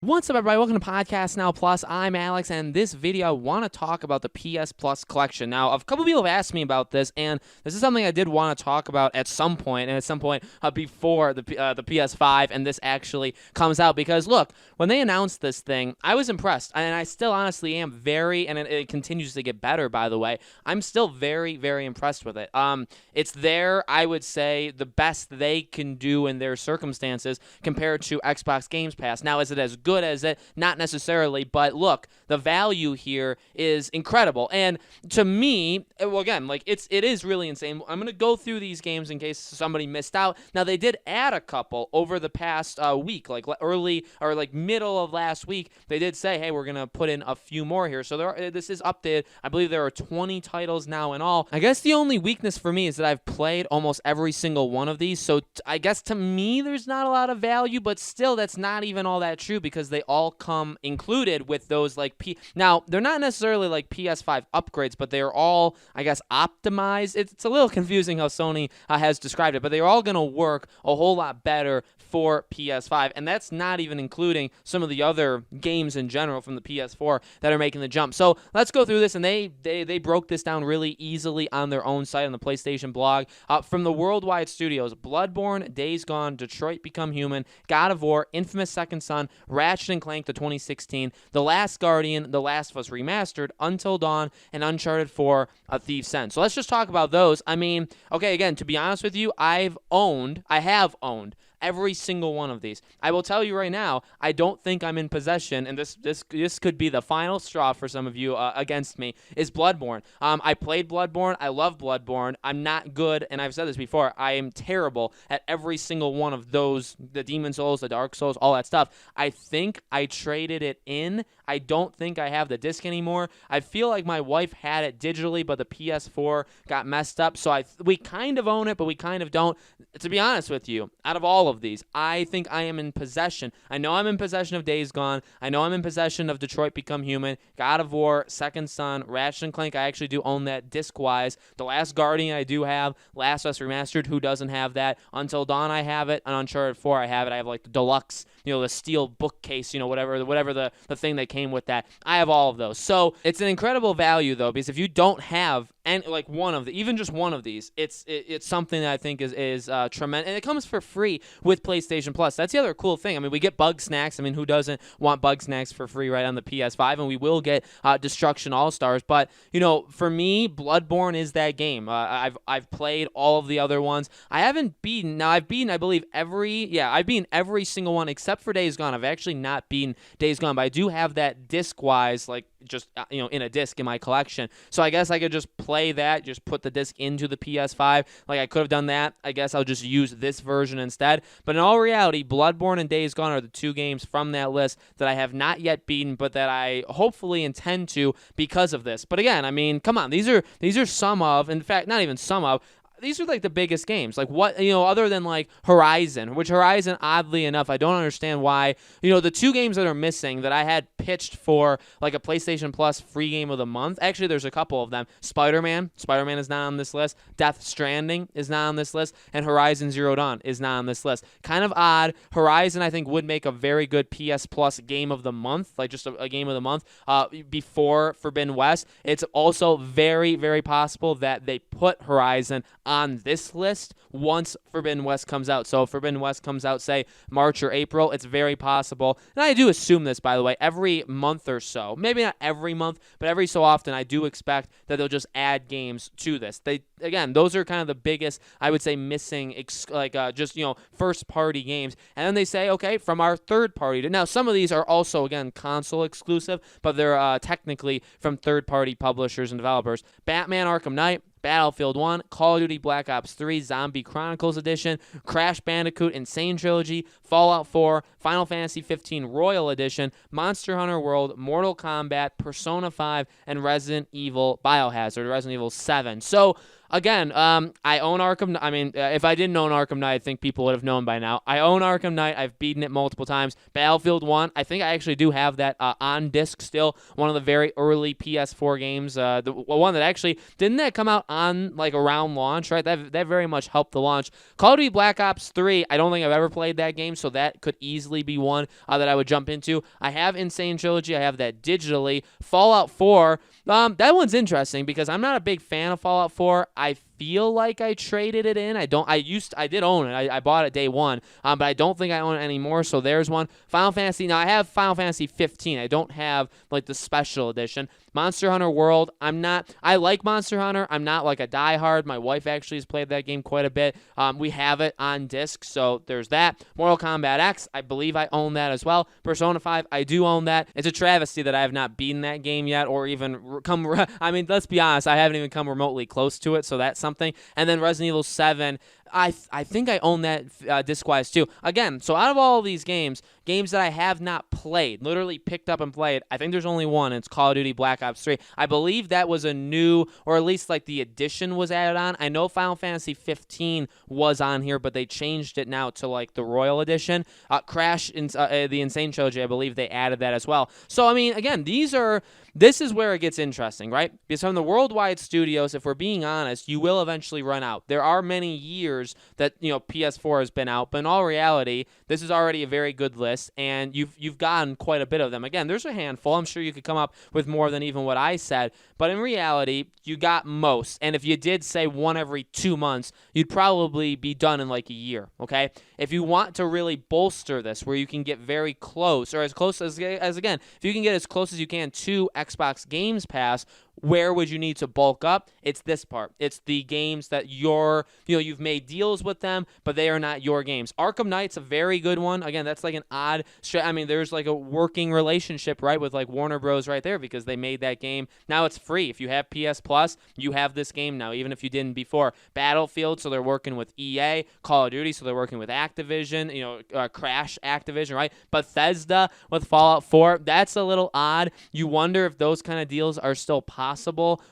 What's up, everybody? Welcome to Podcast Now Plus. I'm Alex, and this video I want to talk about the PS Plus collection. Now, a couple people have asked me about this, and this is something I did want to talk about at some point, and at some point before the PS5 and this actually comes out. Because look, when they announced this thing, I was impressed, and I still honestly am very, and it continues to get better. By the way, I'm still very, very impressed with it. It's I would say, the best they can do in their circumstances compared to Xbox Games Pass. Now, is it as good as it? Not necessarily, but look, the value here is incredible. And to me, well, again, like it is really insane. I'm gonna go through these games in case somebody missed out. Now, they did add a couple over the past week, like early or like middle of last week. They did say, hey, we're gonna put in a few more here. So this is updated. I believe there are 20 titles now in all. I guess the only weakness for me is that I've played almost every single one of these. So I guess to me, there's not a lot of value, but still, that's not even all that true because they all come included with those now they're not necessarily like PS5 upgrades, but they're all, I guess, optimized. It's a little confusing how Sony has described it, but they're all going to work a whole lot better for PS5, and that's not even including some of the other games in general from the PS4 that are making the jump. So let's go through this, and they broke this down really easily on their own site on the PlayStation blog. From the worldwide studios: Bloodborne, Days Gone, Detroit Become Human, God of War, Infamous Second Son, Ratchet & Clank the 2016, The Last Guardian, The Last of Us Remastered, Until Dawn, and Uncharted 4: A Thief's End. So let's just talk about those. I mean, okay, again, to be honest with you, I have owned every single one of these. I will tell you right now, I don't think I'm in possession, and this could be the final straw for some of you against me, is Bloodborne. I played Bloodborne. I love Bloodborne. I'm not good, and I've said this before, I am terrible at every single one of those, the Demon Souls, the Dark Souls, all that stuff. I think I traded it in. I don't think I have the disc anymore. I feel like my wife had it digitally, but the PS4 got messed up, so we kind of own it, but we kind of don't. To be honest with you, out of all of these, I think I am in possession. I know I'm in possession of Days Gone. I know I'm in possession of Detroit Become Human, God of War, Second Son, Ratchet & Clank. I actually do own that disc-wise. The Last Guardian I do have. Last of Us Remastered, who doesn't have that? Until Dawn I have it, and Uncharted 4 I have it. I have like the deluxe, the steel bookcase, whatever the thing that came with that. I have all of those. So it's an incredible value, though, because if you don't have even just one of these, it's something that I think is tremendous, and it comes for free with PlayStation Plus. That's the other cool thing. I mean, we get Bug Snacks. I mean, who doesn't want Bug Snacks for free right on the PS5? And we will get Destruction All Stars. But for me, Bloodborne is that game. I've played all of the other ones. I haven't beaten. Now I've beaten, I believe, I've beaten every single one except for Days Gone. I've actually not beaten Days Gone, but I do have that disc-wise, just in a disc in my collection. So I guess I could just play that, just put the disc into the PS5. Like, I could have done that. I guess I'll just use this version instead. But in all reality, Bloodborne and Days Gone are the two games from that list that I have not yet beaten, but that I hopefully intend to because of this. But again, I mean, come on, these are some of, in fact, not even some of, these are like the biggest games. Like, what, other than like Horizon, which Horizon, oddly enough, I don't understand why, the two games that are missing that I had pitched for like a PlayStation Plus free game of the month. Actually, there's a couple of them. Spider-Man is not on this list. Death Stranding is not on this list. And Horizon Zero Dawn is not on this list. Kind of odd. Horizon, I think, would make a very good PS Plus game of the month, like just a game of the month before Forbidden West. It's also very, very possible that they put Horizon on this list once Forbidden West comes out. So if Forbidden West comes out, say, March or April, it's very possible. And I do assume this, by the way, every month or so, maybe not every month, but every so often, I do expect that they'll just add games to this. Again, those are kind of the biggest, I would say, missing, first-party games. And then they say, okay, from our third-party. Now, some of these are also, again, console exclusive, but they're technically from third-party publishers and developers. Batman Arkham Knight, Battlefield 1, Call of Duty Black Ops 3, Zombie Chronicles Edition, Crash Bandicoot Insane Trilogy, Fallout 4, Final Fantasy 15 Royal Edition, Monster Hunter World, Mortal Kombat, Persona 5, and Resident Evil Biohazard, Resident Evil 7. So, Again, I own Arkham. I mean, if I didn't own Arkham Knight, I think people would have known by now. I own Arkham Knight. I've beaten it multiple times. Battlefield 1, I think I actually do have that on disc still. One of the very early PS4 games. The one that actually, didn't that come out on, like, around launch, right? That very much helped the launch. Call of Duty Black Ops 3, I don't think I've ever played that game, so that could easily be one that I would jump into. I have Insane Trilogy. I have that digitally. Fallout 4, that one's interesting because I'm not a big fan of Fallout 4. I feel like I traded it in. I did own it. I bought it day one, but I don't think I own it anymore, so there's one. Final Fantasy, now I have Final Fantasy 15. I don't have, like, the special edition. Monster Hunter World, I like Monster Hunter. I'm not, like, a diehard. My wife actually has played that game quite a bit. We have it on disc, so there's that. Mortal Kombat X, I believe I own that as well. Persona 5, I do own that. It's a travesty that I have not beaten that game yet or even I mean, let's be honest, I haven't even come remotely close to it, so that's something. And then Resident Evil 7, I think I own that disc-wise too. Again, so out of all of these games that I have not played, literally picked up and played, I think there's only one, and it's Call of Duty Black Ops 3. I believe that was a new, or at least like the edition was added on. I know Final Fantasy 15 was on here, but they changed it now to like the Royal Edition. Crash, the Insane Trilogy, I believe they added that as well. So, I mean, again, this is where it gets interesting, right? Because from the worldwide studios, if we're being honest, you will eventually run out. There are many years that, you know, PS4 has been out, but in all reality, this is already a very good list, and you've gotten quite a bit of them. Again, there's a handful. I'm sure you could come up with more than even what I said, but in reality, you got most. And if you did say one every 2 months, you'd probably be done in like a year, okay? If you want to really bolster this, where you can get very close, or as close as again, if you can get as close as you can to Xbox Games Pass, where would you need to bulk up? It's this part. It's the games that you've made deals with them, but they are not your games. Arkham Knight's a very good one. Again, that's like an odd, I mean, there's like a working relationship, right, with like Warner Bros. Right there because they made that game. Now it's free. If you have PS Plus, you have this game now, even if you didn't before. Battlefield, so they're working with EA. Call of Duty, so they're working with Activision, Crash Activision, right? Bethesda with Fallout 4. That's a little odd. You wonder if those kind of deals are still possible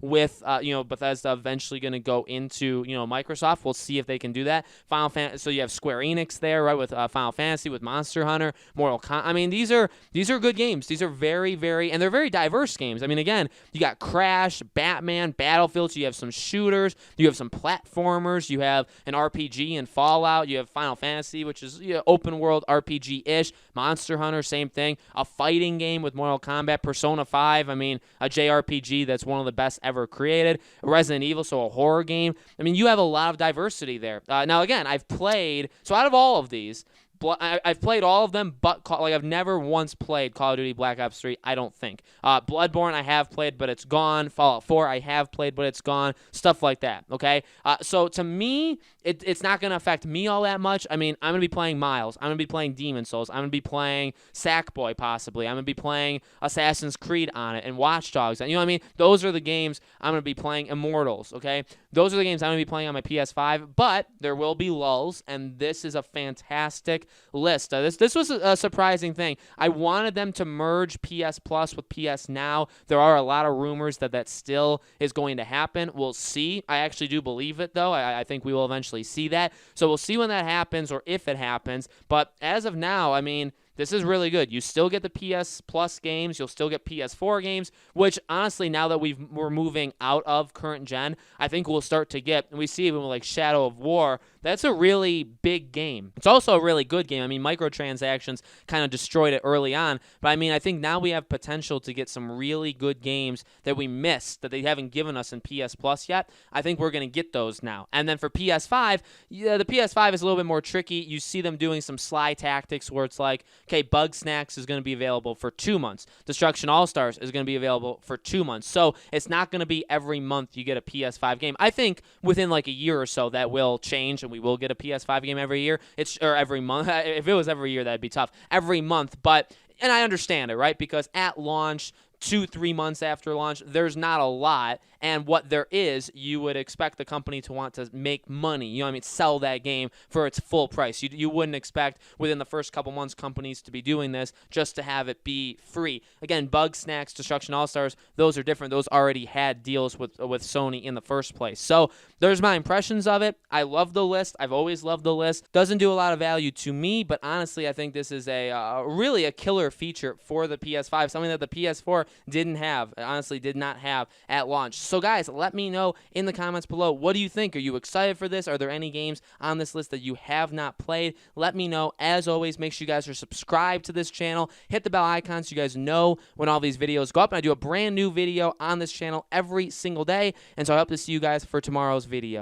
with Bethesda eventually going to go into Microsoft. We'll see if they can do that. Final Fantasy, so you have Square Enix there, right, with Final Fantasy, with Monster Hunter, Mortal Kombat. I mean, these are good games. These are very, very, and they're very diverse games. I mean, again, you got Crash, Batman, Battlefield. So you have some shooters, you have some platformers, you have an RPG in Fallout, you have Final Fantasy, which is open world RPG-ish. Monster Hunter, same thing. A fighting game with Mortal Kombat. Persona 5, I mean, a JRPG that's one of the best ever created. Resident Evil, so a horror game. I mean, you have a lot of diversity there. Now, again, I've played, so out of all of these, I've played all of them, but I've never once played Call of Duty Black Ops 3, I don't think. Bloodborne I have played, but it's gone. Fallout 4 I have played, but it's gone. Stuff like that, okay? So to me, it's not going to affect me all that much. I mean, I'm going to be playing Miles. I'm going to be playing Demon's Souls. I'm going to be playing Sackboy, possibly. I'm going to be playing Assassin's Creed on it and Watch Dogs. You know what I mean? Those are the games I'm going to be playing. Immortals, okay? Those are the games I'm going to be playing on my PS5, but there will be lulls, and this is a fantastic list. This was a surprising thing. I wanted them to merge PS Plus with PS Now. There are a lot of rumors that still is going to happen. We'll see. I actually do believe it, though. I think we will eventually see that. So we'll see when that happens or if it happens. But as of now, I mean, this is really good. You still get the PS Plus games. You'll still get PS4 games, which honestly, now that we're moving out of current gen, I think we'll start to get, and we see even with like Shadow of War, that's a really big game. It's also a really good game. I mean, microtransactions kind of destroyed it early on, but I mean, I think now we have potential to get some really good games that we missed, that they haven't given us in PS Plus yet. I think we're going to get those now. And then for PS5, the PS5 is a little bit more tricky. You see them doing some sly tactics where it's like, okay, Bug Snacks is going to be available for 2 months. Destruction All-Stars is going to be available for 2 months. So it's not going to be every month you get a PS5 game. I think within like a year or so that will change, and we will get a PS5 game every year. Or every month. If it was every year, that'd be tough. Every month, and I understand it, right? Because at launch, 2-3 months after launch, there's not a lot. and what there is, you would expect the company to want to make money, you know what I mean, sell that game for its full price. You wouldn't expect within the first couple months companies to be doing this just to have it be free. Again, Bug Snacks, Destruction All-Stars, those are different. Those already had deals with Sony in the first place. So there's my impressions of it. I love the list. I've always loved the list. Doesn't do a lot of value to me, but honestly, I think this is really a killer feature for the PS5, something that the PS4 didn't have, honestly did not have at launch. So guys, let me know in the comments below, what do you think? Are you excited for this? Are there any games on this list that you have not played? Let me know. As always, make sure you guys are subscribed to this channel. Hit the bell icon so you guys know when all these videos go up. And I do a brand new video on this channel every single day, and so I hope to see you guys for tomorrow's video.